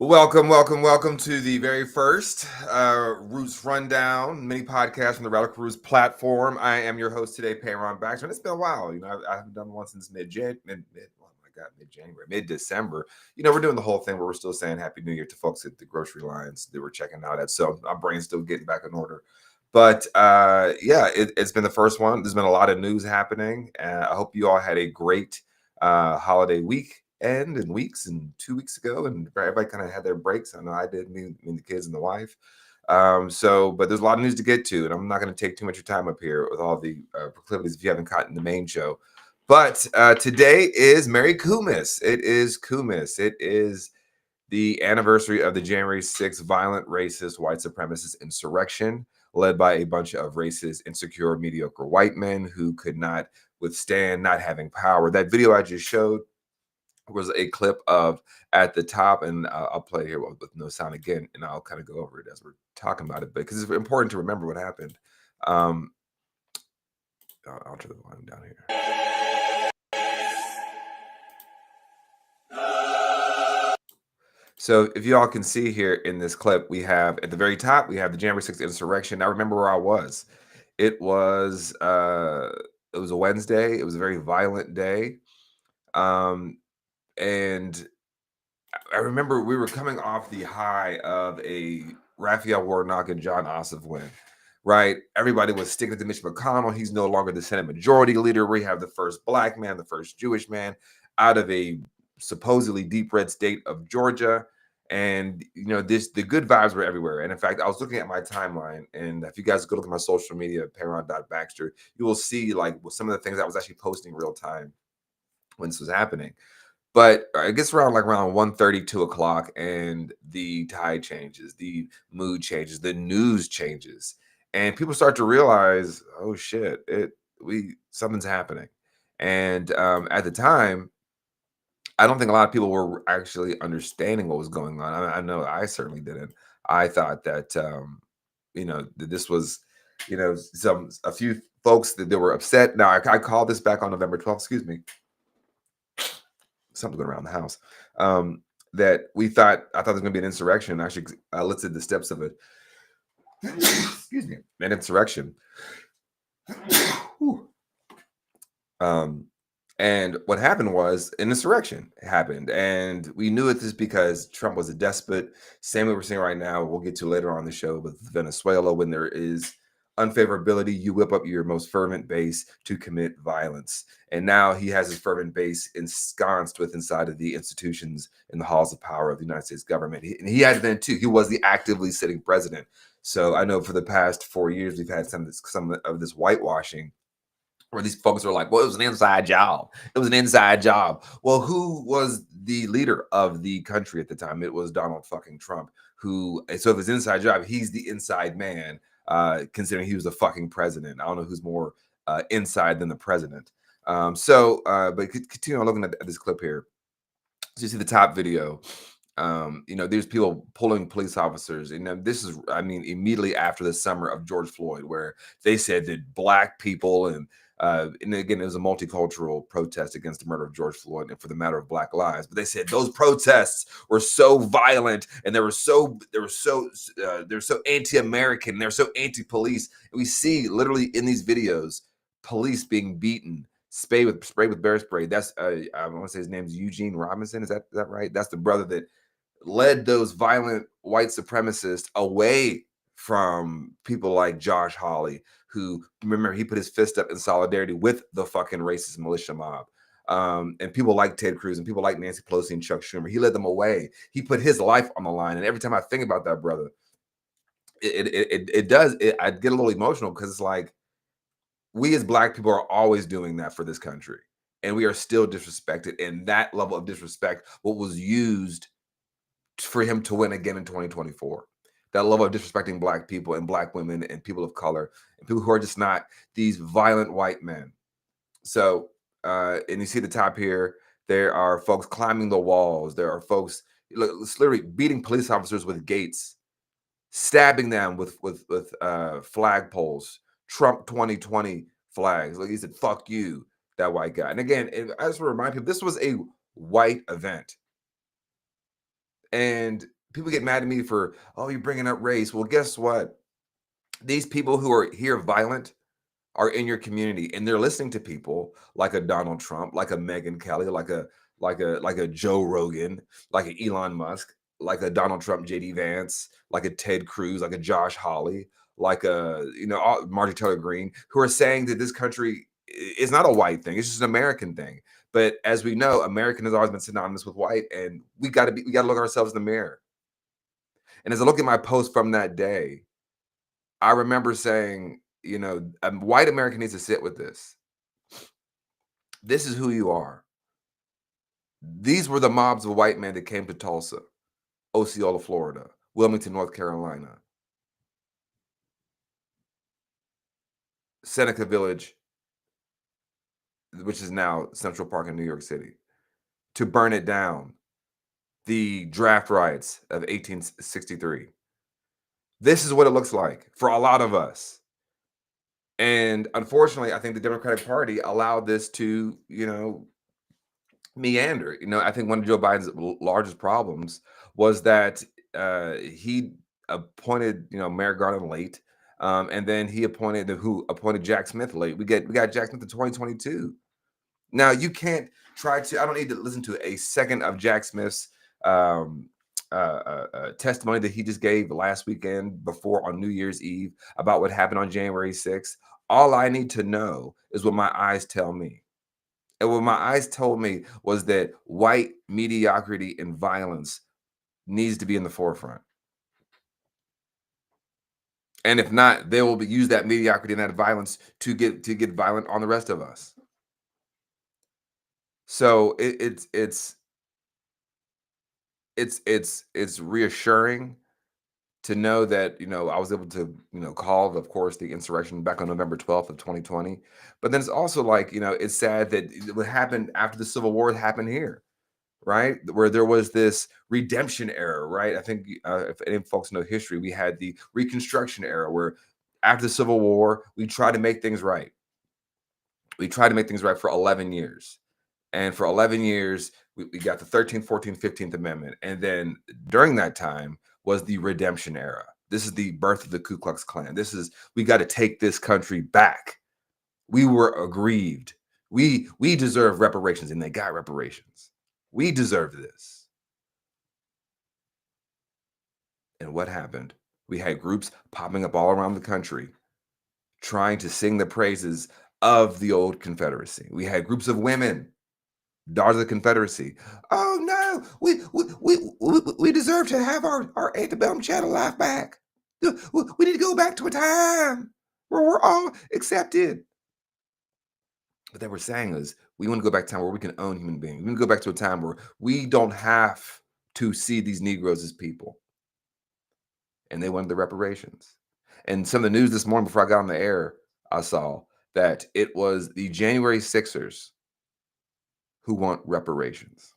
Welcome to the very first Roots Rundown mini podcast from the Radical Roots platform. I am your host today, Payron Baxter, and it's been a while. I haven't done one since mid-January, mid-December. We're doing the whole thing where we're still saying Happy New Year to folks at the grocery lines that we're checking out at. So my brain's still getting back in order. But it's been the first one. There's been a lot of news happening. I hope you all had a great holiday week and weeks and 2 weeks ago, and everybody kind of had their breaks. I know I did, me and the kids and the wife. But there's a lot of news to get to, and I'm not going to take too much of your time up here with all the proclivities if you haven't caught in the main show. But today is Merry Coupmas. It is Coupmas. It is the anniversary of the January 6th violent, racist, white supremacist insurrection led by a bunch of racist, insecure, mediocre white men who could not withstand not having power. That video I just showed was a clip of at the top, and I'll play here with no sound again, and I'll kind of go over it as we're talking about it, because it's important to remember what happened. I'll turn the volume down here. So if you all can see here in this clip, we have at the very top, we have the January 6th insurrection. I remember where I was. It was a Wednesday. It was a very violent day. And I remember we were coming off the high of a Raphael Warnock and John Ossoff win, right? Everybody was sticking to Mitch McConnell. He's no longer the Senate Majority Leader. We have the first Black man, the first Jewish man out of a supposedly deep red state of Georgia. And the good vibes were everywhere. And in fact, I was looking at my timeline, and if you guys go look at my social media, Paron.Baxter, you will see like some of the things I was actually posting real time when this was happening. But it gets around 1:30, 2 o'clock, and the tide changes, the mood changes, the news changes, and people start to realize, oh shit, something's happening. And at the time, I don't think a lot of people were actually understanding what was going on. I know I certainly didn't. I thought that that this was a few folks that they were upset. Now I called this back on November 12th. Excuse me. Something going around the house. That I thought there was going to be an insurrection. I actually listed the steps of it. Excuse me, an insurrection. And what happened was an insurrection happened, and we knew it just because Trump was a despot. Same way we're seeing right now. We'll get to later on the show with Venezuela. When there is unfavorability, you whip up your most fervent base to commit violence. And now he has his fervent base ensconced inside of the institutions in the halls of power of the United States government. And he had then too. He was the actively sitting president. So I know for the past 4 years we've had some of this whitewashing, where these folks are like, well, it was an inside job. It was an inside job. Well, who was the leader of the country at the time? It was Donald fucking Trump, so if it's an inside job, he's the inside man, considering he was the fucking president. I don't know who's more inside than the president. But continue on looking at this clip here. So you see the top video. There's people pulling police officers, and this is, immediately after the summer of George Floyd, where they said that Black people and again, it was a multicultural protest against the murder of George Floyd and for the matter of Black lives. But they said those protests were so violent, and they were so anti-American, they're so anti-police. And we see literally in these videos police being beaten, sprayed with bear spray. That's I want to say his name's Eugene Robinson. Is that right? That's the brother that led those violent white supremacists away from people like Josh Hawley, who, remember, he put his fist up in solidarity with the fucking racist militia mob. And people like Ted Cruz and people like Nancy Pelosi and Chuck Schumer. He led them away. He put his life on the line. And every time I think about that brother, I get a little emotional, because it's like, we as Black people are always doing that for this country, and we are still disrespected. And that level of disrespect, what was used for him to win again in 2024, that level of disrespecting Black people and Black women and people of color and people who are just not these violent white men. So, and you see the top here, there are folks climbing the walls. There are folks literally beating police officers with gates, stabbing them with flagpoles, Trump 2020 flags. Like he said, fuck you, that white guy. And again, I just want to remind people, this was a white event. And people get mad at me for, oh, you're bringing up race. Well, guess what? These people who are here violent are in your community, and they're listening to people like a Donald Trump, like a Megyn Kelly, like a Joe Rogan, like a Elon Musk, like a Donald Trump, JD Vance, like a Ted Cruz, like a Josh Hawley, like a Marjorie Taylor Greene, who are saying that this country is not a white thing; it's just an American thing. But as we know, American has always been synonymous with white, and we got to look ourselves in the mirror. And as I look at my post from that day, I remember saying, white America needs to sit with this. This is who you are. These were the mobs of white men that came to Tulsa, Osceola, Florida, Wilmington, North Carolina, Seneca Village, which is now Central Park in New York City, to burn it down. The draft riots of 1863. This is what it looks like for a lot of us. And unfortunately, I think the Democratic Party allowed this to, meander. I think one of Joe Biden's largest problems was that he appointed, Merrick Garland late, and then he appointed Jack Smith late. We got Jack Smith in 2022. Now you can't try to. I don't need to listen to a second of Jack Smith's um, testimony that he just gave last weekend before on New Year's Eve about what happened on January 6th. All I need to know is what my eyes tell me. And what my eyes told me was that white mediocrity and violence needs to be in the forefront. And if not, they will use that mediocrity and that violence to get violent on the rest of us. So it's reassuring to know that I was able to call, of course, the insurrection back on November 12th of 2020. But then it's also like it's sad that what happened after the Civil War happened here, right? Where there was this redemption era, right? I think if any folks know history, we had the Reconstruction era where after the Civil War we tried to make things right. We tried to make things right for 11 years. And for 11 years, we got the 13th, 14th, 15th Amendment. And then during that time was the redemption era. This is the birth of the Ku Klux Klan. We got to take this country back. We were aggrieved. We deserve reparations, and they got reparations. We deserve this. And what happened? We had groups popping up all around the country trying to sing the praises of the old Confederacy. We had groups of women, daughters of the Confederacy. Oh no, we deserve to have our antebellum chattel life back. We need to go back to a time where we're all accepted. What they were saying is, we want to go back to a time where we can own human beings. We want to go back to a time where we don't have to see these Negroes as people. And they wanted the reparations. And some of the news this morning before I got on the air, I saw that it was the January Sixers who want reparations.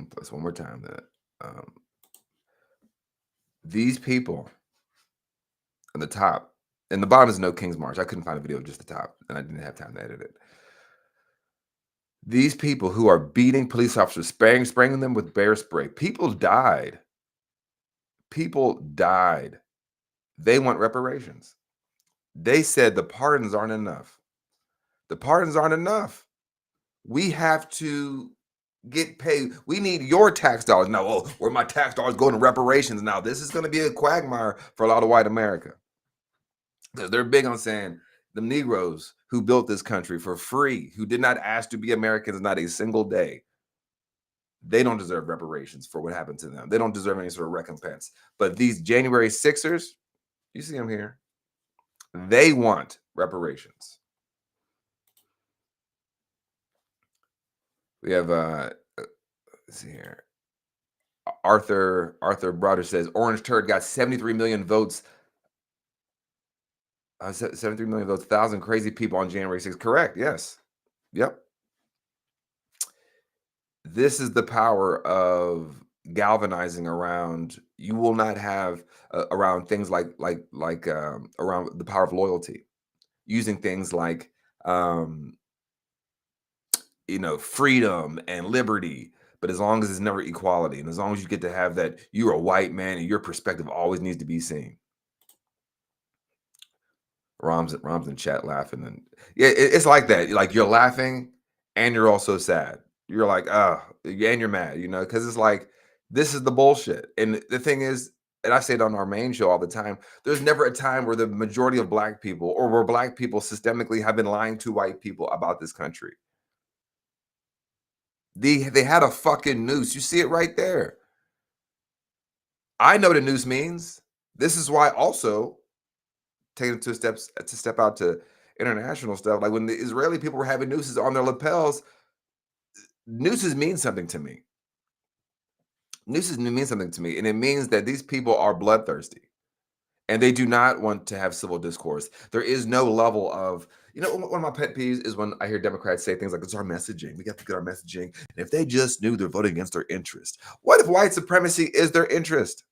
Plus one more time that these people on the top, and the bottom is no King's March. I couldn't find a video of just the top, and I didn't have time to edit it. These people who are beating police officers, spraying them with bear spray. People died. People died. They want reparations. They said the pardons aren't enough. The pardons aren't enough. We have to get paid. We need your tax dollars. Now, where my tax dollars go to reparations. Now, this is going to be a quagmire for a lot of white America. They're big on saying the Negroes who built this country for free, who did not ask to be Americans not a single day, they don't deserve reparations for what happened to them. They don't deserve any sort of recompense. But these January Sixers, you see them here, they want reparations. We have let's see here. Arthur Broder says Orange Turd got 73 million votes. 73 million votes, 1,000 crazy people on January 6th. Correct. Yes. Yep. This is the power of galvanizing around. You will not have around things like around the power of loyalty, using things like freedom and liberty. But as long as it's never equality, and as long as you get to have that, you're a white man and your perspective always needs to be seen. Rom's in chat laughing, and yeah, it's like that. Like you're laughing and you're also sad. You're like, oh, and you're mad, because it's like this is the bullshit. And the thing is, and I say it on our main show all the time. There's never a time where the majority of black people, or where black people systemically have been lying to white people about this country. They had a fucking noose. You see it right there. I know what a noose means. This is why also taking it to step out to international stuff. Like when the Israeli people were having nooses on their lapels, nooses mean something to me. Nooses mean something to me, and it means that these people are bloodthirsty, and they do not want to have civil discourse. There is no level of, one of my pet peeves is when I hear Democrats say things like, it's our messaging. We got to get our messaging. And if they just knew they're voting against their interest. What if white supremacy is their interest?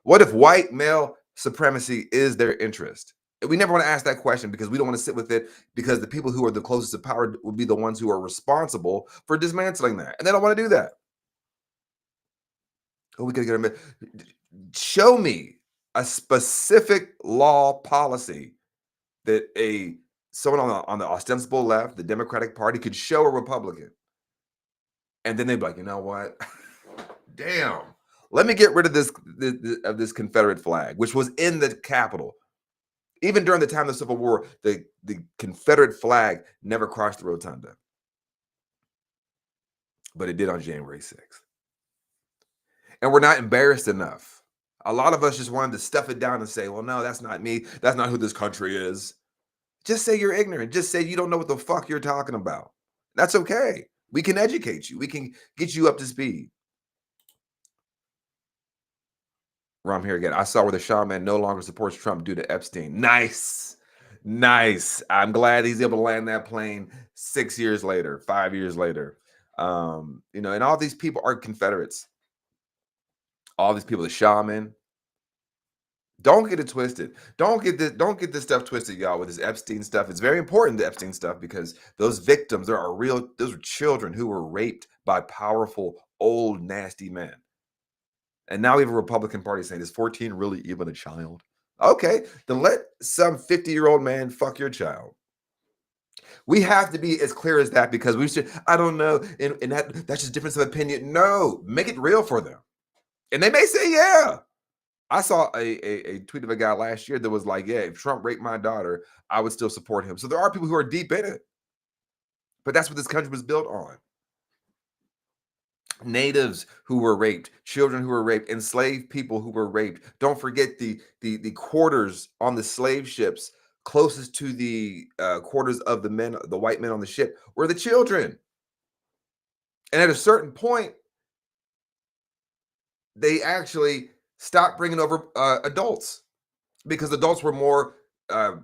What if white male supremacy is their interest? We never want to ask that question because we don't want to sit with it, because the people who are the closest to power would be the ones who are responsible for dismantling that. And they don't want to do that. Oh, we got to get them. Show me a specific law policy that someone on the ostensible left, the Democratic Party, could show a Republican. And then they'd be like, you know what? Damn. Let me get rid of this Confederate flag, which was in the Capitol. Even during the time of the Civil War, the Confederate flag never crossed the rotunda. But it did on January 6th. And we're not embarrassed enough. A lot of us just wanted to stuff it down and say, well, no, that's not me. That's not who this country is. Just say you're ignorant. Just say you don't know what the fuck you're talking about. That's okay. We can educate you. We can get you up to speed. Rom here again. I saw where the shaman no longer supports Trump due to Epstein. Nice. I'm glad he's able to land that plane 6 years later, 5 years later. And all these people are Confederates. All these people, the shaman. Don't get it twisted. Don't get this stuff twisted, y'all, with this Epstein stuff. It's very important, the Epstein stuff, because those victims, those are children who were raped by powerful, old, nasty men. And now we have a Republican Party saying, is 14 really even a child? Okay, then let some 50-year-old man fuck your child. We have to be as clear as that, because we should, I don't know, and that's just difference of opinion. No, make it real for them. And they may say, yeah. I saw a tweet of a guy last year that was like, yeah, if Trump raped my daughter, I would still support him. So there are people who are deep in it. But that's what this country was built on. Natives who were raped, children who were raped, enslaved people who were raped. Don't forget the quarters on the slave ships closest to the quarters of the white men on the ship were the children. And at a certain point, they actually stopped bringing over adults, because adults were more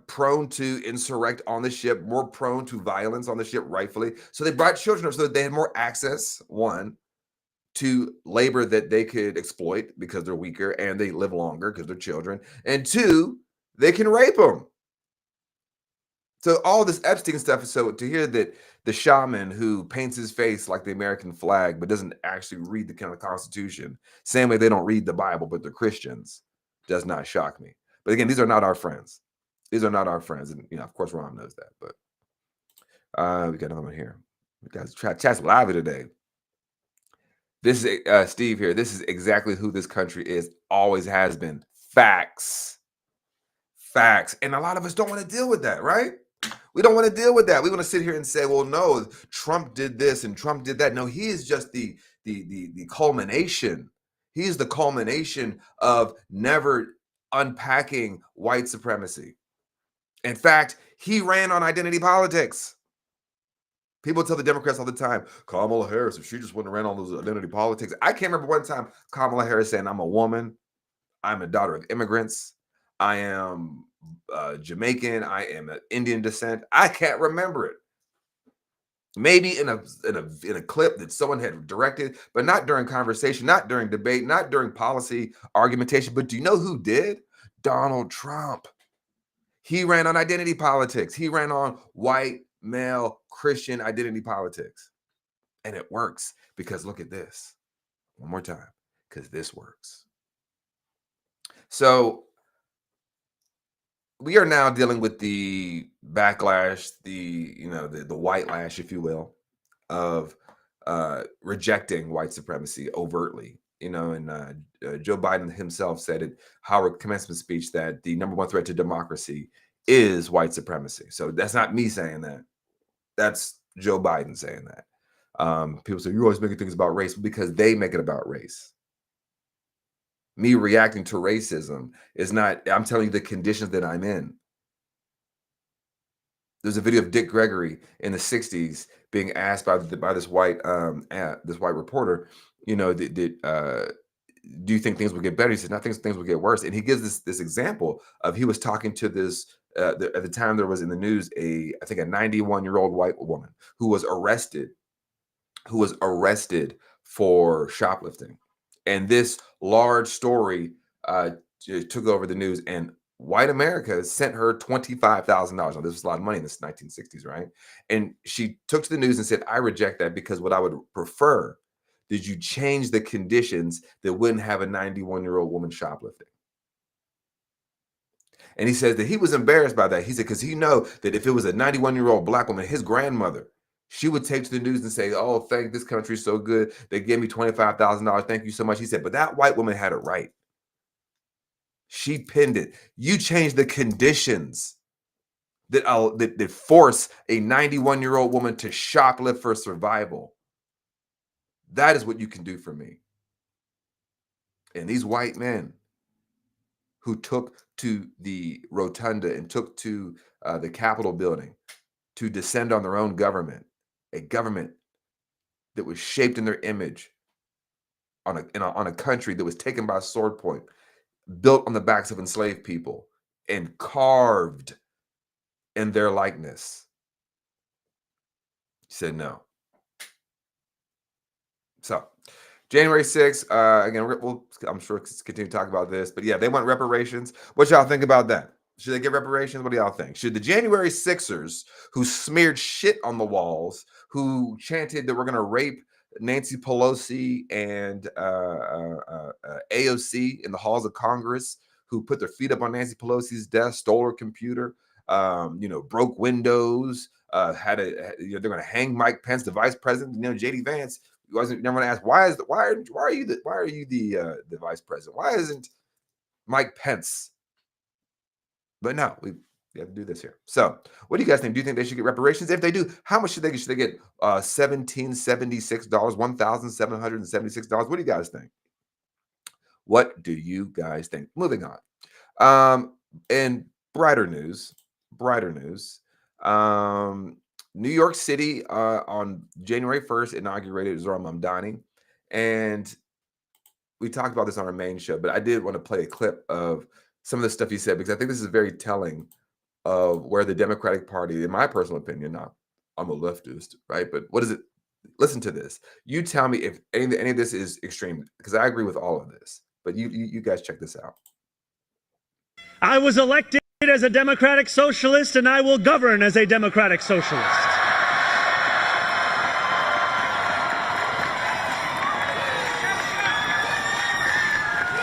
prone to insurrect on the ship, more prone to violence on the ship, rightfully. So they brought children up so that they had more access, one, to labor that they could exploit because they're weaker and they live longer because they're children. And two, they can rape them. So all this Epstein stuff is, so to hear that the shaman who paints his face like the American flag but doesn't actually read the kind of Constitution, same way they don't read the Bible but they're Christians, does not shock me. But again, these are not our friends. These are not our friends. And of course Ron knows that. But we got another one here. We got chat's lively today. This is Steve here. This is exactly who this country is. Always has been. Facts. And a lot of us don't want to deal with that, right? We don't want to deal with that. We want to sit here and say, well, no, Trump did this and Trump did that. No, he is just the culmination. He's the culmination of never unpacking white supremacy. In fact, he ran on identity politics. People tell the Democrats all the time, Kamala Harris, if she just wouldn't have ran on those identity politics. I can't remember one time Kamala Harris saying, I'm a woman, I'm a daughter of immigrants, I am Jamaican, I am of Indian descent. I can't remember it. Maybe in a clip that someone had directed, but not during conversation, not during debate, not during policy argumentation. But do you know who did? Donald Trump. He ran on identity politics. He ran on white male, Christian identity politics. And it works because look at this. One more time, because this works. So we are now dealing with the backlash, the white lash, if you will, of rejecting white supremacy overtly. And Joe Biden himself said at Howard commencement speech that the number one threat to democracy is white supremacy. So that's not me saying that. That's Joe Biden saying that. People say, you're always making things about race, because they make it about race. Me reacting to racism is not, I'm telling you the conditions that I'm in. There's a video of Dick Gregory in the 60s being asked by this white reporter, do you think things will get better? He said, no, things will get worse. And he gives this example of, he was talking to this, at the time there was in the news, I think a 91-year-old white woman who was arrested for shoplifting. And this large story took over the news, and white America sent her $25,000. Now, this was a lot of money in the 1960s, right? And she took to the news and said, I reject that, because what I would prefer is you change the conditions that wouldn't have a 91-year-old woman shoplifting. And he says that he was embarrassed by that. He said, because he know that if it was a 91-year-old black woman, his grandmother, she would take to the news and say, oh, thank this country so good. They gave me $25,000. Thank you so much. He said, but that white woman had it right. She pinned it. You change the conditions that force a 91-year-old woman to shoplift for survival. That is what you can do for me. And these white men who took to the rotunda and took to the Capitol building to descend on their own government, a government that was shaped in their image on a country that was taken by sword point, built on the backs of enslaved people, and carved in their likeness. He said no. So January 6th, again, I'm sure we'll continue to talk about this, but yeah, they want reparations. What y'all think about that? Should they get reparations? What do y'all think? Should the January 6ers who smeared shit on the walls, who chanted that we're going to rape Nancy Pelosi and AOC in the halls of Congress, who put their feet up on Nancy Pelosi's desk, stole her computer, broke windows, they're going to hang Mike Pence, the vice president, JD Vance. You guys never want to ask, why are you the vice president? Why isn't Mike Pence? But no, we have to do this here. So what do you guys think? Do you think they should get reparations? If they do, how much should they get? Should they get $1,776, $1,776? What do you guys think? What do you guys think? Moving on. And brighter news. New York City on January 1st inaugurated Zohran Mamdani. And we talked about this on our main show, but I did want to play a clip of some of the stuff he said, because I think this is very telling of where the Democratic Party, in my personal opinion, now I'm a leftist, right? But what is it? Listen to this. You tell me if any of this is extreme, because I agree with all of this. But you guys check this out. I was elected as a democratic socialist, and I will govern as a democratic socialist.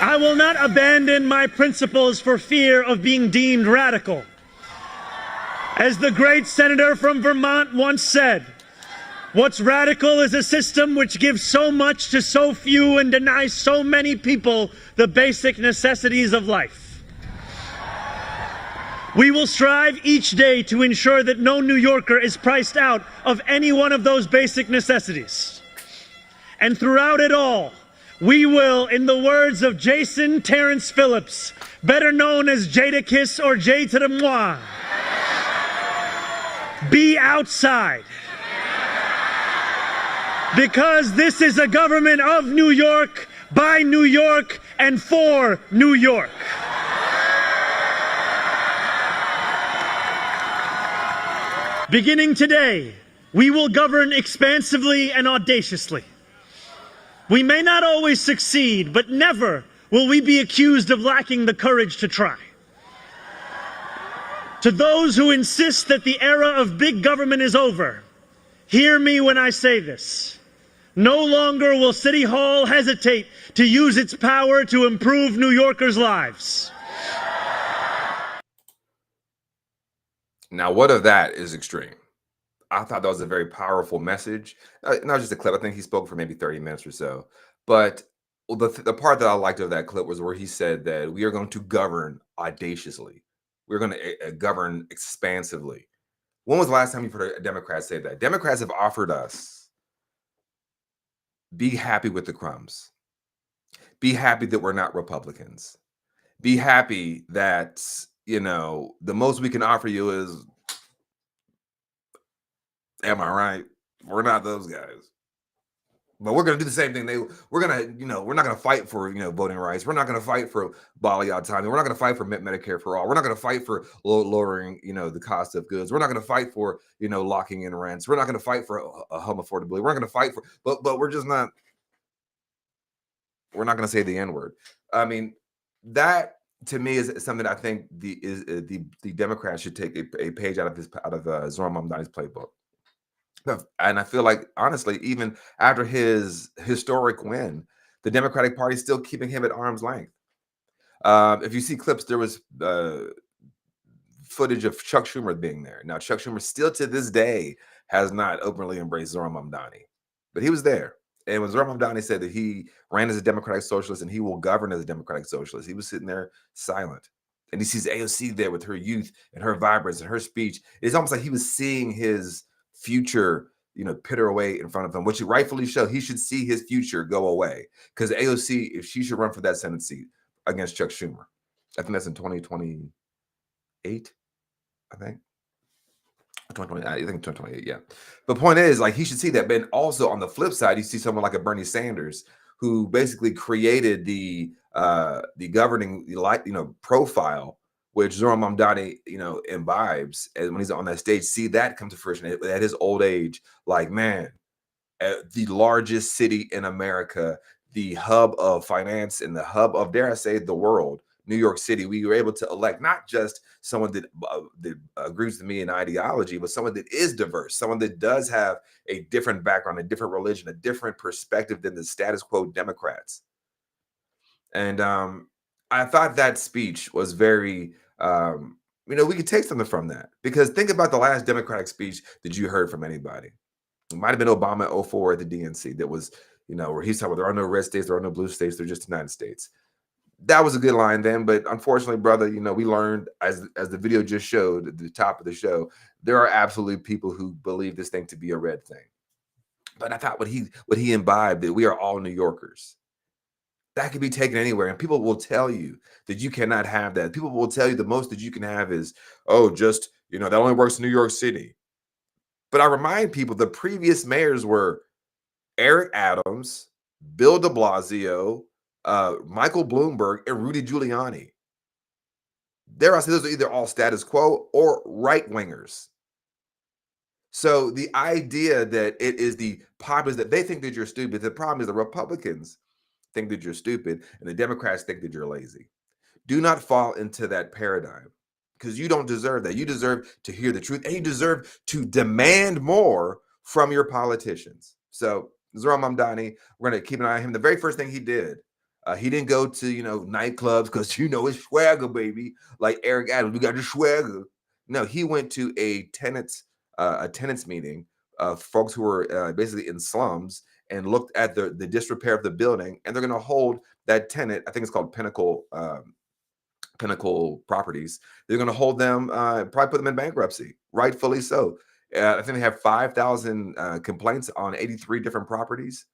I will not abandon my principles for fear of being deemed radical. As the great senator from Vermont once said, what's radical is a system which gives so much to so few and denies so many people the basic necessities of life. We will strive each day to ensure that no New Yorker is priced out of any one of those basic necessities. And throughout it all, we will, in the words of Jason Terrence Phillips, better known as Jadakiss or Jay to the Moi, be outside. Because this is a government of New York, by New York, and for New York. Beginning today, we will govern expansively and audaciously. We may not always succeed, but never will we be accused of lacking the courage to try. To those who insist that the era of big government is over, hear me when I say this. No longer will City Hall hesitate to use its power to improve New Yorkers' lives. Now, what of that is extreme? I thought that was a very powerful message. Not just a clip. I think he spoke for maybe 30 minutes or so. But the part that I liked of that clip was where he said that we are going to govern audaciously. We're going to govern expansively. When was the last time you've heard a Democrat say that? Democrats have offered us, be happy with the crumbs. Be happy that we're not Republicans. Be happy that, the most we can offer you is, am I right? We're not those guys. But we're going to do the same thing. We're going to, we're not going to fight for, voting rights. We're not going to fight for Bali autonomy. We're not going to fight for Medicare for all. We're not going to fight for lowering, the cost of goods. We're not going to fight for, locking in rents. We're not going to fight for a home affordability. We're not going to fight for, but we're just not, we're not going to say the N-word. I mean, that to me is something I think the Democrats should take a page out of Zohran Mamdani's playbook. And I feel like, honestly, even after his historic win, the Democratic Party is still keeping him at arm's length. If you see clips, there was footage of Chuck Schumer being there. Now, Chuck Schumer still to this day has not openly embraced Zohran Mamdani, but he was there. And when Zohran Mamdani said that he ran as a Democratic Socialist and he will govern as a Democratic Socialist, he was sitting there silent. And he sees AOC there with her youth and her vibrance and her speech. It's almost like he was seeing his future, pitter away in front of him, which he rightfully should. He should see his future go away, because AOC, if she should run for that Senate seat against Chuck Schumer, I think that's in 2028. I think 2020. I think 2028. Yeah. The point is, like, he should see that. But also on the flip side, you see someone like a Bernie Sanders, who basically created the governing profile, which Zohran Mamdani, imbibes, and when he's on that stage, see that come to fruition at his old age. Like, man, at the largest city in America, the hub of finance and the hub of, dare I say, the world, New York City, we were able to elect not just someone that agrees with me in ideology, but someone that is diverse, someone that does have a different background, a different religion, a different perspective than the status quo Democrats. And I thought that speech was very, we could take something from that, because think about the last Democratic speech that you heard from anybody. It might have been Obama in 2004 at the DNC. That was, where he's talking about there are no red states, there are no blue states, they're just United States. That was a good line then, but unfortunately, brother, we learned, as the video just showed at the top of the show, there are absolutely people who believe this thing to be a red thing. But I thought what he imbibed, that we are all New Yorkers. That could be taken anywhere, and people will tell you that you cannot have that. People will tell you the most that you can have is, just, that only works in New York City. But I remind people, the previous mayors were Eric Adams, Bill de Blasio, Michael Bloomberg, and Rudy Giuliani. Dare I say, those are either all status quo or right-wingers. So the idea that it is the populace that they think that you're stupid, the problem is the Republicans think that you're stupid and the Democrats think that you're lazy. Do not fall into that paradigm, because you don't deserve that. You deserve to hear the truth, and you deserve to demand more from your politicians. So Zohran Mamdani, we're going to keep an eye on him. The very first thing he did, he didn't go to, nightclubs, because, it's swagger, baby, like Eric Adams. We got the swagger. No, he went to a tenants meeting of folks who were basically in slums, and looked at the disrepair of the building, and they're going to hold that tenant. I think it's called Pinnacle Properties. They're going to hold them, probably put them in bankruptcy, rightfully so. I think they have 5,000 complaints on 83 different properties.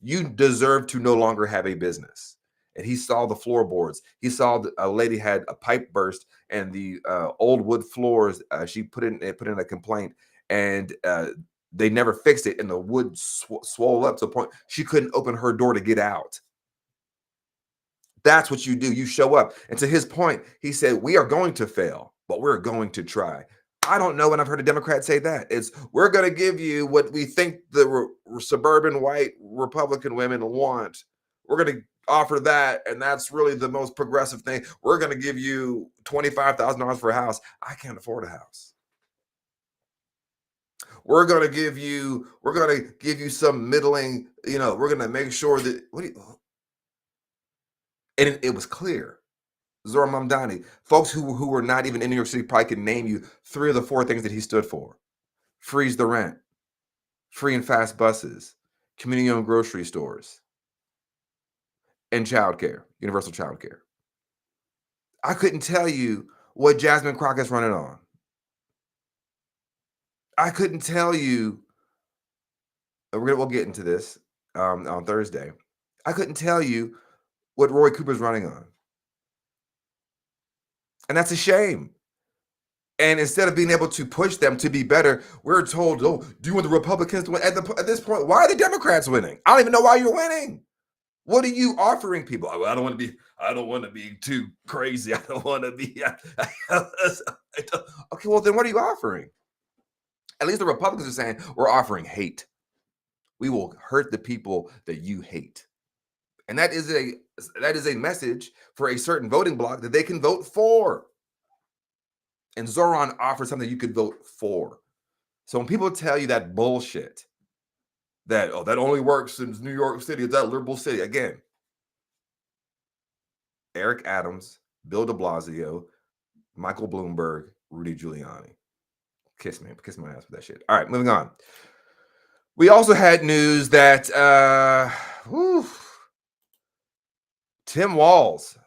You deserve to no longer have a business. And he saw the floorboards. He saw a lady had a pipe burst, and the old wood floors. She put in a complaint, and they never fixed it, and the wood swole up to a point she couldn't open her door to get out. That's what you do. You show up. And to his point, he said, we are going to fail, but we're going to try. I don't know when I've heard a Democrat say that. It's, we're going to give you what we think the suburban white Republican women want. offer that, and that's really the most progressive thing. We're going to give you $25,000 for a house. I can't afford a house. We're going to give you some middling, we're going to make sure that and it was clear. Zohran Mamdani, folks who were not even in New York City probably could name you 3 of the 4 things that he stood for. Freeze the rent, free and fast buses, community-owned grocery stores, and childcare, universal childcare. I couldn't tell you what Jasmine Crockett's running on. I couldn't tell you, we'll get into this on Thursday. I couldn't tell you what Roy Cooper's running on. And that's a shame. And instead of being able to push them to be better, we're told, oh, do you want the Republicans to win? At this point, why are the Democrats winning? I don't even know why you're winning. What are you offering people? I don't want to be too crazy. I don't want to be. Okay, well, then what are you offering? At least the Republicans are saying we're offering hate. We will hurt the people that you hate. And that is a message for a certain voting bloc that they can vote for. And Zohran offers something you could vote for. So when people tell you that bullshit, that only works in New York City, it's that liberal city. Again, Eric Adams, Bill de Blasio, Michael Bloomberg, Rudy Giuliani. Kiss my ass with that shit. All right, moving on. We also had news that Tim Walz,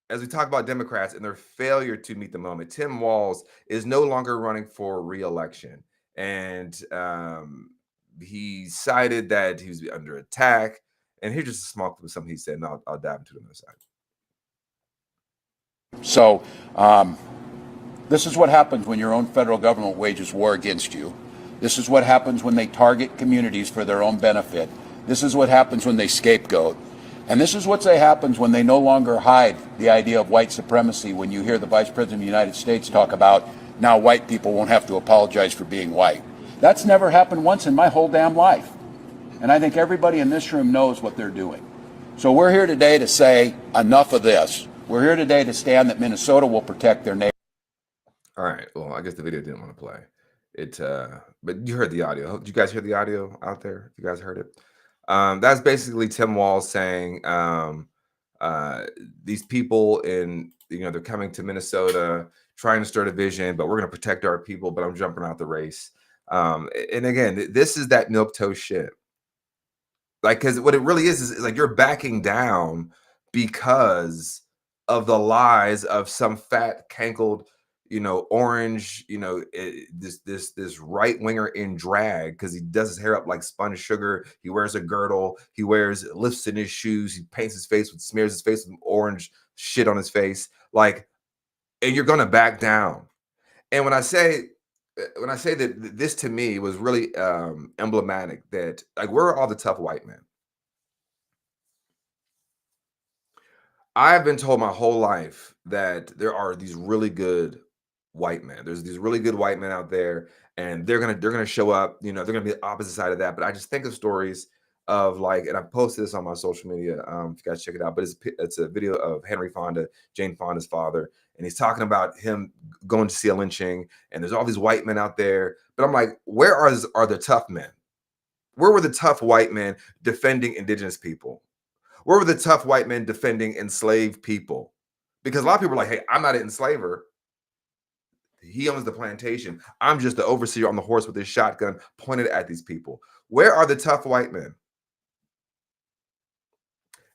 as we talk about Democrats and their failure to meet the moment, Tim Walz is no longer running for re-election. And he cited that he was under attack. And here's just a small clip of something he said, and I'll dive into the other side. So this is what happens when your own federal government wages war against you. This is what happens when they target communities for their own benefit. This is what happens when they scapegoat. And this is what happens when they no longer hide the idea of white supremacy, when you hear the Vice President of the United States talk about now white people won't have to apologize for being white. That's never happened once in my whole damn life. And I think everybody in this room knows what they're doing. So we're here today to say enough of this. We're here today to stand that Minnesota will protect their neighbors. All right. Well, I guess the video didn't want to play it, but you heard the audio. Did you guys hear the audio out there? You guys heard it? That's basically Tim Walz saying these people they're coming to Minnesota trying to start a vision, but we're going to protect our people, but I'm jumping out the race. And again, this is that milquetoast shit. Like, because what it really is like you're backing down because of the lies of some fat, cankled, orange, this right winger in drag, because he does his hair up like spun sugar. He wears a girdle. He wears lifts in his shoes. He paints his face smears his face with orange shit on his face. Like, and you're gonna back down. And when I say that this to me was really emblematic, that like, where are all the tough white men? I've been told my whole life that there are these really good white men. There's these really good white men out there, and they're gonna show up. They're gonna be the opposite side of that. But I just think of stories of like, and I posted this on my social media. If you guys check it out, but it's a video of Henry Fonda, Jane Fonda's father, and he's talking about him going to see a lynching, and there's all these white men out there. But I'm like, where are the tough men? Where were the tough white men defending indigenous people? Where were the tough white men defending enslaved people? Because a lot of people are like, hey, I'm not an enslaver. He owns the plantation. I'm just the overseer on the horse with his shotgun pointed at these people. Where are the tough white men?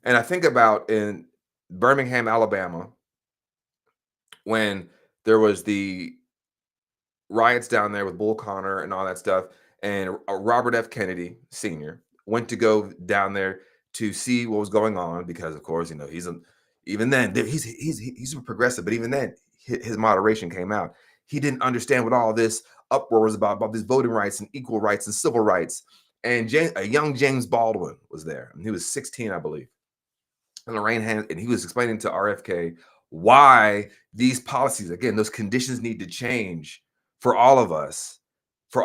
And I think about in Birmingham, Alabama, when there was the riots down there with Bull Connor and all that stuff, and Robert F. Kennedy Sr. went to go down there to see what was going on, because of course, he's a progressive, but even then his moderation came out. He didn't understand what all this uproar was about these voting rights and equal rights and civil rights. And a young James Baldwin was there, and he was 16, I believe. And Lorraine Hand, and he was explaining to RFK why these policies, again, those conditions need to change for all of us, for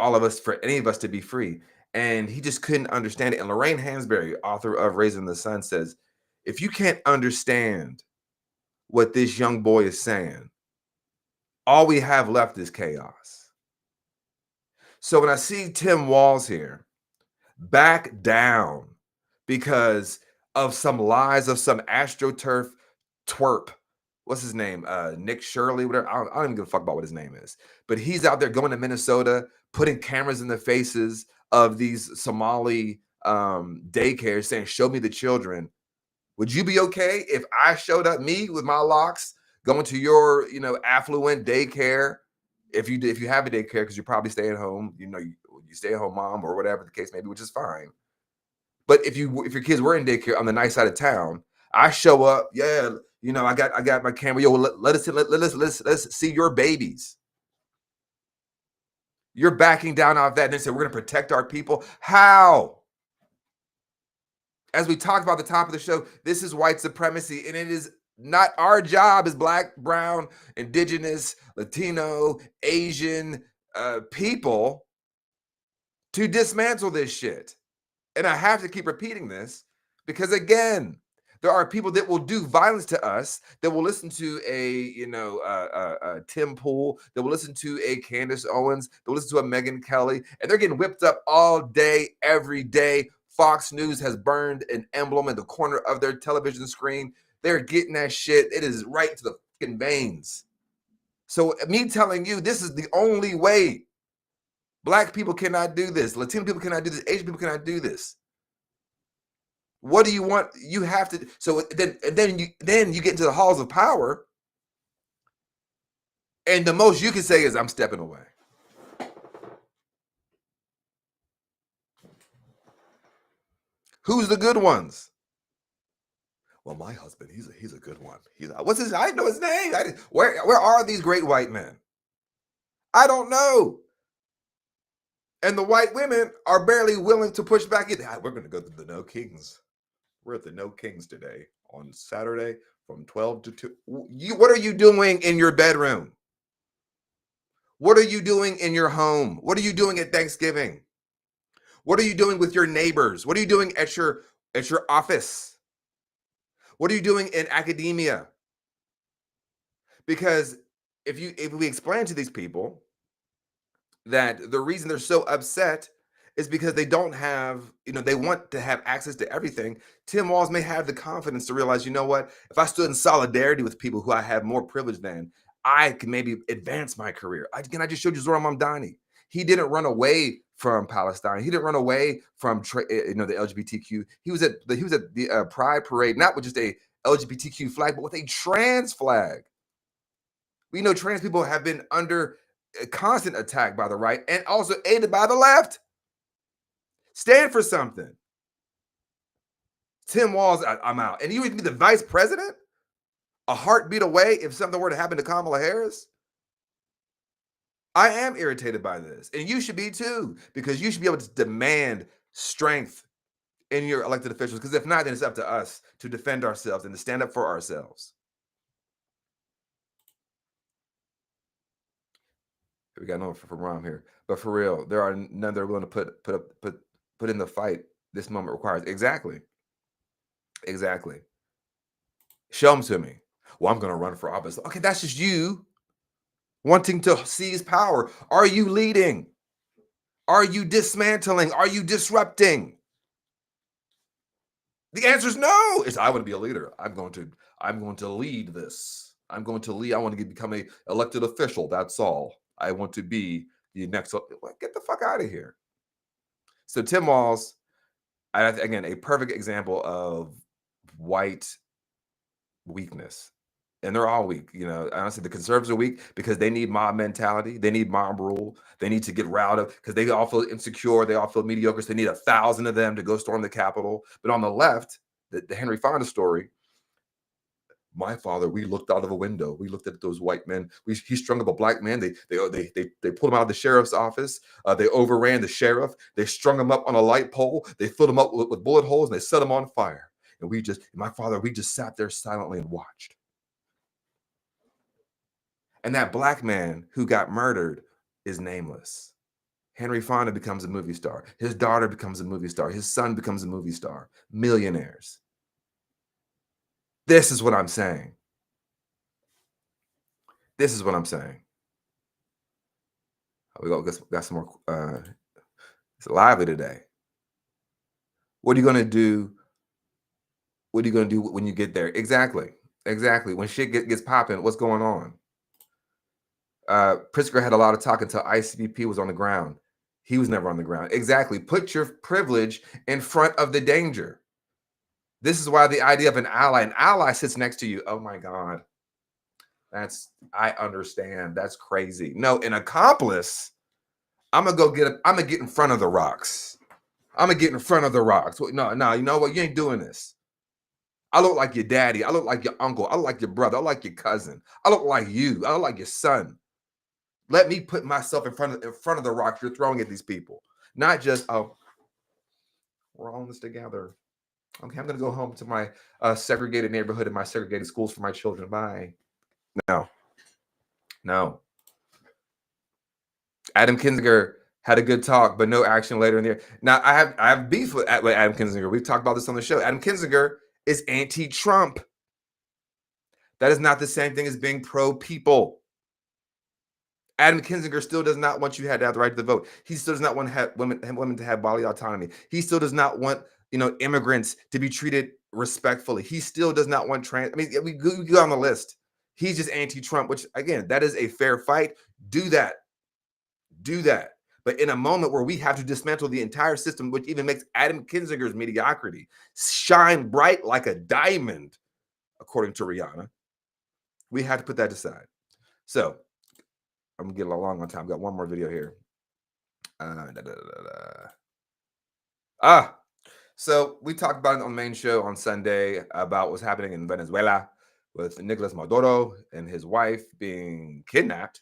any of us to be free. And he just couldn't understand it. And Lorraine Hansberry, author of Raising the Sun, says, If you can't understand what this young boy is saying, all we have left is chaos. So when I see Tim Walz here back down because of some lies of some AstroTurf twerp, what's his name? Nick Shirley, whatever. I don't even give a fuck about what his name is. But he's out there going to Minnesota, putting cameras in the faces of these Somali daycares saying, show me the children. Would you be okay if I showed up, me with my locks, going to your, affluent daycare? If you have a daycare, because you're probably staying home, you stay at home mom or whatever the case may be, which is fine. But if your kids were in daycare on the nice side of town, I show up, yeah, I got my camera. Yo, let's see your babies. You're backing down off that and they say we're gonna protect our people. How? As we talked about at the top of the show, this is white supremacy, and it is not our job as Black, brown, indigenous, Latino, Asian people to dismantle this shit. And I have to keep repeating this because, again, there are people that will do violence to us, that will listen to a Tim Pool, that will listen to a Candace Owens, that will listen to a Megyn Kelly, and they're getting whipped up all day, every day. Fox News has burned an emblem in the corner of their television screen. They're getting that shit. It is right to the fucking veins. So me telling you this is the only way. Black people cannot do this. Latino people cannot do this. Asian people cannot do this. What do you want? You have to. So then you get into the halls of power, and the most you can say is, "I'm stepping away." Who's the good ones? Well, my husband, he's a good one. What's his? I know his name. Where are these great white men? I don't know. And the white women are barely willing to push back. We're going to go to the No Kings. We're at the No Kings today on Saturday from 12 to 2. What are you doing in your bedroom? What are you doing in your home? What are you doing at Thanksgiving? What are you doing with your neighbors? What are you doing at your office? What are you doing in academia? Because if we explain to these people that the reason they're so upset is because they don't have, they want to have access to everything. Tim Walz may have the confidence to realize, you know what, if I stood in solidarity with people who I have more privilege than, I can maybe advance my career. I just showed you Zohran Mamdani. He didn't run away from Palestine. He didn't run away from the LGBTQ. He was at the Pride Parade, not with just a LGBTQ flag, but with a trans flag. We know trans people have been under a constant attack by the right and also aided by the left. Stand for something. Tim Walz, I'm out. And you would be the vice president? A heartbeat away if something were to happen to Kamala Harris? I am irritated by this. And you should be too, because you should be able to demand strength in your elected officials. Because if not, then it's up to us to defend ourselves and to stand up for ourselves. We got no from Rom here. But for real, there are none that are willing to put in the fight this moment requires. Exactly. Show them to me. Well, I'm going to run for office. Okay, that's just you wanting to seize power. Are you leading? Are you dismantling? Are you disrupting? The answer is no. I want to be a leader. I'm going to lead this. I'm going to lead. I want to become a elected official. That's all. I want to be the next. Get the fuck out of here. So Tim Walz, again, a perfect example of white weakness. And they're all weak. Honestly, the conservatives are weak because they need mob mentality. They need mob rule. They need to get riled up because they all feel insecure. They all feel mediocre. So they need 1,000 of them to go storm the Capitol. But on the left, the Henry Fonda story, my father, we looked out of a window. We looked at those white men. He strung up a black man. They pulled him out of the sheriff's office. They overran the sheriff. They strung him up on a light pole. They filled him up with bullet holes and they set him on fire. And we just sat there silently and watched. And that black man who got murdered is nameless. Henry Fonda becomes a movie star. His daughter becomes a movie star. His son becomes a movie star. Millionaires. This is what I'm saying. This is what I'm saying. We got some more. It's lively today. What are you gonna do? What are you gonna do when you get there? Exactly. When shit gets popping, what's going on? Pritzker had a lot of talk until ICBP was on the ground. He was never on the ground. Exactly. Put your privilege in front of the danger. This is why the idea of an ally sits next to you. Oh my God. I understand. That's crazy. No, an accomplice, I'm gonna get in front of the rocks. I'm gonna get in front of the rocks. No, you know what? You ain't doing this. I look like your daddy. I look like your uncle. I look like your brother. I look like your cousin. I look like you. I look like your son. Let me put myself in front of the rocks you're throwing at these people. Not just, oh, we're all in this together. Okay, I'm gonna go home to my segregated neighborhood and my segregated schools for my children. Bye. No. Adam Kinzinger had a good talk, but no action later in the year. Now I have beef with Adam Kinzinger. We've talked about this on the show. Adam Kinzinger is anti-Trump. That is not the same thing as being pro-people. Adam Kinzinger still does not want you to have the right to the vote. He still does not want to have women to have bodily autonomy. He still does not want immigrants to be treated respectfully. He still does not want trans. I mean, we go on the list. He's just anti-Trump, which again, that is a fair fight. Do that. But in a moment where we have to dismantle the entire system, which even makes Adam Kinzinger's mediocrity shine bright like a diamond, according to Rihanna, we have to put that aside. So I'm gonna get along on time. I've got one more video here. So we talked about it on the main show on Sunday about what's happening in Venezuela with Nicolas Maduro and his wife being kidnapped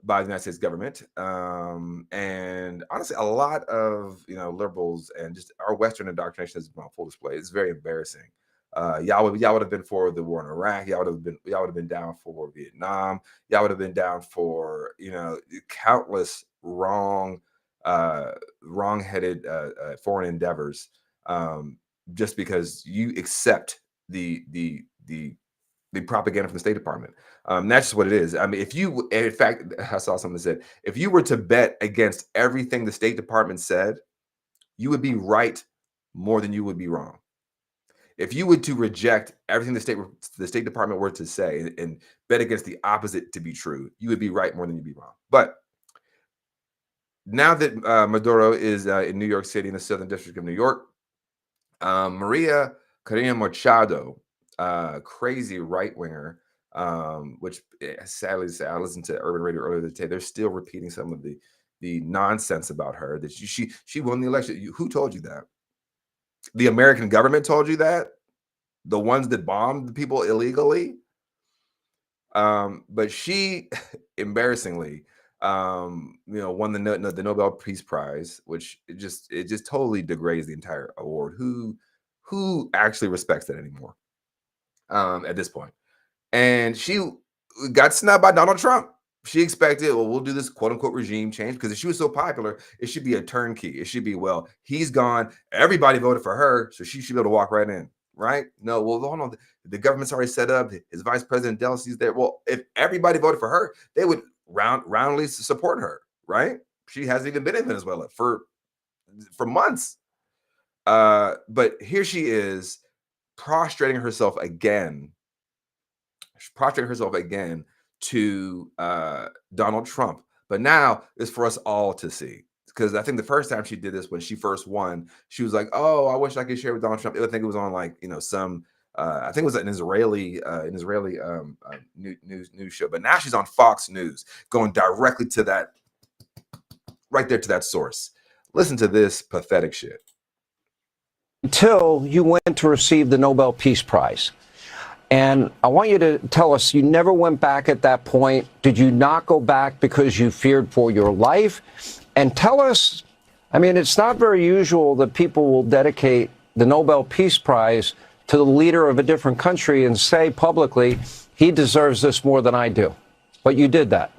by the United States government. And honestly, a lot of liberals and just our Western indoctrination has been on full display. It's very embarrassing. Y'all would have been for the war in Iraq. Y'all would have been down for Vietnam. Y'all would have been down for countless wrong-headed foreign endeavors, just because you accept the propaganda from the State Department. That's just what it is. I mean, in fact, I saw something that said, if you were to bet against everything the State Department said, you would be right more than you would be wrong. If you were to reject everything the State Department were to say and bet against the opposite to be true, you would be right more than you'd be wrong. But now that Maduro is in New York City, in the Southern District of New York, Maria Corina Machado, crazy right-winger, which sadly, I listened to Urban Radio earlier today. They're still repeating some of the nonsense about her, that she won the election. Who told you that? The American government told you that? The ones that bombed the people illegally? But she, embarrassingly, won the Nobel Peace Prize, which it just totally degrades the entire award. Who actually respects that anymore? At this point. And she got snubbed by Donald Trump. She expected, well, we'll do this quote unquote regime change, because if she was so popular, it should be a turnkey. It should be, well, he's gone. Everybody voted for her, so she should be able to walk right in, right? No, well, hold on. The government's already set up. His vice president Delsey's there. Well, if everybody voted for her, they would roundly support her, right? She hasn't even been in Venezuela for months. But here she is prostrating herself again to Donald Trump. But now it's for us all to see, because I think the first time she did this, when she first won, she was like, "Oh, I wish I could share with Donald Trump." I think it was on some I think it was an Israeli news show. But now she's on Fox News, going directly to that, right there to that source. Listen to this pathetic shit. Until you went to receive the Nobel Peace Prize. And I want you to tell us, you never went back at that point. Did you not go back because you feared for your life? And tell us, I mean, it's not very usual that people will dedicate the Nobel Peace Prize to the leader of a different country and say publicly, he deserves this more than I do. But you did that.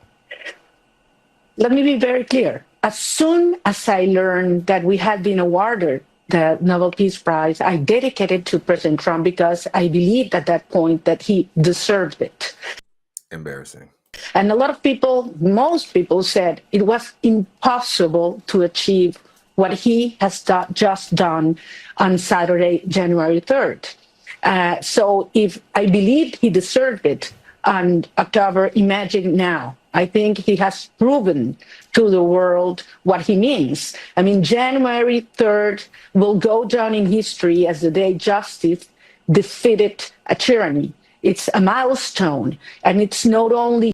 Let me be very clear. As soon as I learned that we had been awarded the Nobel Peace Prize, I dedicated to President Trump because I believed at that point that he deserved it. Embarrassing. And a lot of people, most people said it was impossible to achieve what he has just done on Saturday, January 3rd. So if I believed he deserved it on October, imagine now. I think he has proven to the world what he means. I mean, January 3rd will go down in history as the day justice defeated a tyranny. It's a milestone, and it's not only.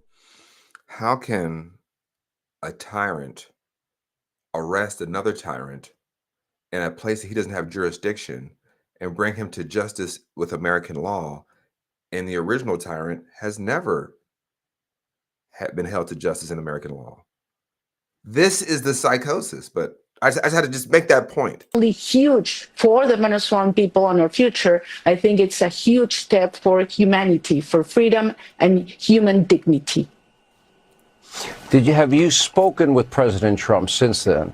How can a tyrant arrest another tyrant in a place that he doesn't have jurisdiction and bring him to justice with American law, and the original tyrant has never been held to justice in American law? This is the psychosis, but I just had to just make that point. Huge for the Venezuelan people and our future. I think it's a huge step for humanity, for freedom and human dignity. Have you spoken with President Trump since then?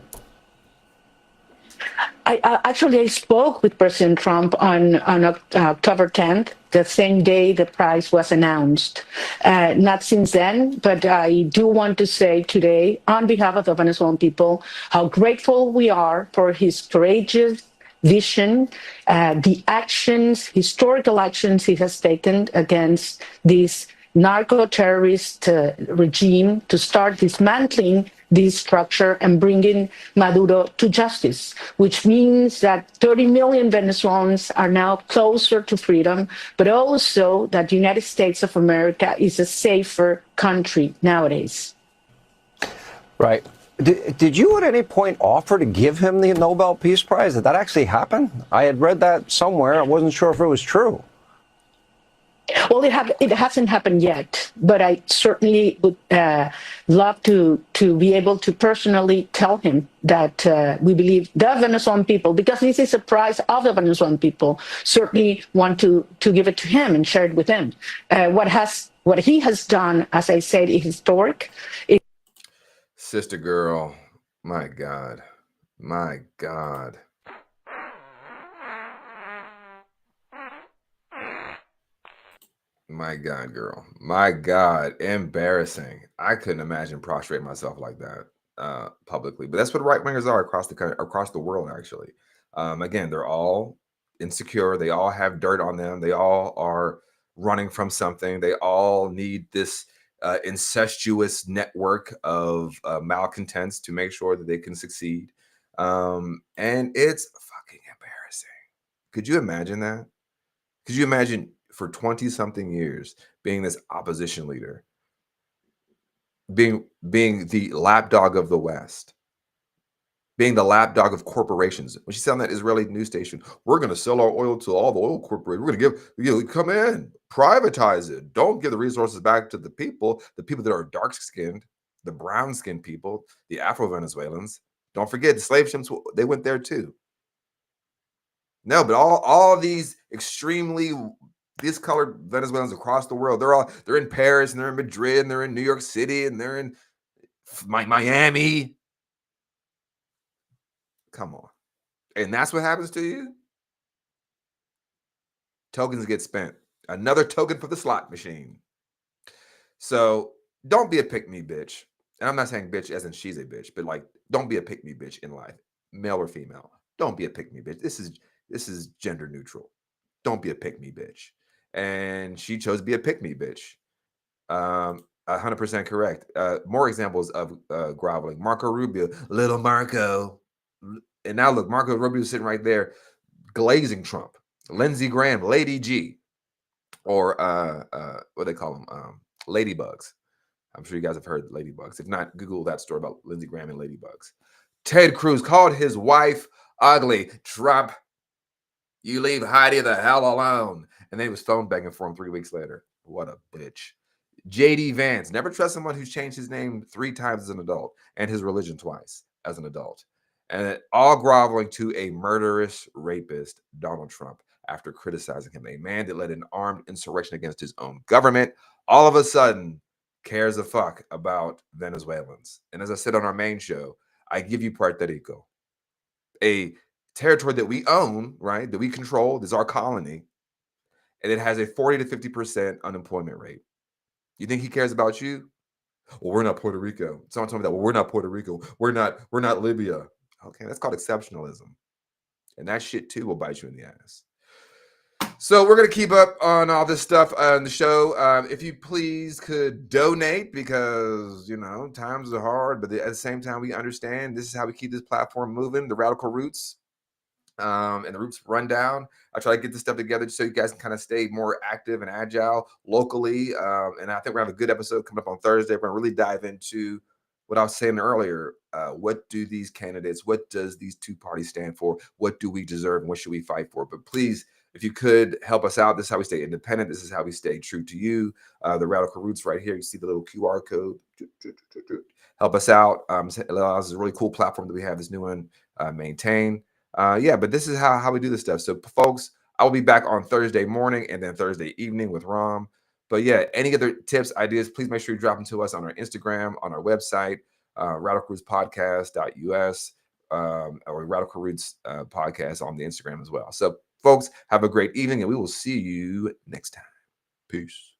I spoke with President Trump on October 10th, the same day the prize was announced. Not since then, but I do want to say today, on behalf of the Venezuelan people, how grateful we are for his courageous vision, the actions, historical actions he has taken against this narco-terrorist regime to start dismantling this structure and bringing Maduro to justice, which means that 30 million Venezuelans are now closer to freedom, but also that the United States of America is a safer country nowadays. Right. Did you at any point offer to give him the Nobel Peace Prize? Did that actually happen? I had read that somewhere. I wasn't sure if it was true. Well, it hasn't happened yet, but I certainly would love to be able to personally tell him that we believe the Venezuelan people, because this is a prize of the Venezuelan people, certainly want to give it to him and share it with him. What he has done, as I said, is historic. Sister girl, my God, my God. My God, girl. My God, embarrassing. I couldn't imagine prostrating myself like that publicly. But that's what right wingers are across the country, across the world, actually. Again, they're all insecure. They all have dirt on them. They all are running from something. They all need this incestuous network of malcontents to make sure that they can succeed. And it's fucking embarrassing. Could you imagine that? Could you imagine for 20-something years being this opposition leader, being the lapdog of the West, being the lapdog of corporations? When she said on that Israeli news station, we're going to sell our oil to all the oil corporations. We're going to come in, privatize it. Don't give the resources back to the people that are dark-skinned, the brown-skinned people, the Afro-Venezuelans. Don't forget, the slave ships, they went there too. No, but all these extremely discolored Venezuelans across the world, they're in Paris and they're in Madrid and they're in New York City and they're in Miami. Come on. And that's what happens to you? Tokens get spent. Another token for the slot machine. So don't be a pick-me bitch. And I'm not saying bitch as in she's a bitch, but like, don't be a pick-me bitch in life, male or female. Don't be a pick-me bitch. This is gender neutral. Don't be a pick-me bitch. And she chose to be a pick-me bitch. 100% correct. More examples of groveling. Marco Rubio, little Marco. And now look, Marco Rubio is sitting right there glazing Trump. Lindsey Graham, Lady G. Or what they call them? Ladybugs. I'm sure you guys have heard ladybugs. If not, Google that story about Lindsey Graham and ladybugs. Ted Cruz called his wife ugly. Trump, you leave Heidi the hell alone. And then he was phone banging for him 3 weeks later. What a bitch. JD Vance, never trust someone who's changed his name 3 times as an adult and his religion twice as an adult. And all groveling to a murderous rapist, Donald Trump, after criticizing him, a man that led an armed insurrection against his own government, all of a sudden cares a fuck about Venezuelans. And as I said on our main show, I give you Puerto Rico, a territory that we own, right, that we control, this is our colony, and it has a 40 to 50% unemployment rate. You think he cares about you? Well, we're not Puerto Rico. Someone told me that. Well, we're not Puerto Rico. We're not Libya. Okay, that's called exceptionalism. And that shit too will bite you in the ass. So we're gonna keep up on all this stuff on the show. If you please could donate, because times are hard, but at the same time we understand this is how we keep this platform moving. The Radical Roots and the Roots Rundown. I try to get this stuff together just so you guys can kind of stay more active and agile locally. And I think we're gonna have a good episode coming up on Thursday. We're gonna really dive into what I was saying earlier. What do these candidates? What does these two parties stand for? What do we deserve, and what should we fight for? But please, if you could help us out, this is how we stay independent. This is how we stay true to you. The Radical Roots right here. You see the little QR code. Help us out. It allows us a really cool platform that we have this new one maintain. But this is how we do this stuff. So, folks, I will be back on Thursday morning and then Thursday evening with Rom. But yeah, any other tips, ideas, please make sure you drop them to us on our Instagram, on our website, radicalrootspodcast.us, or Radical Roots podcast on the Instagram as well. So, folks, have a great evening, and we will see you next time. Peace.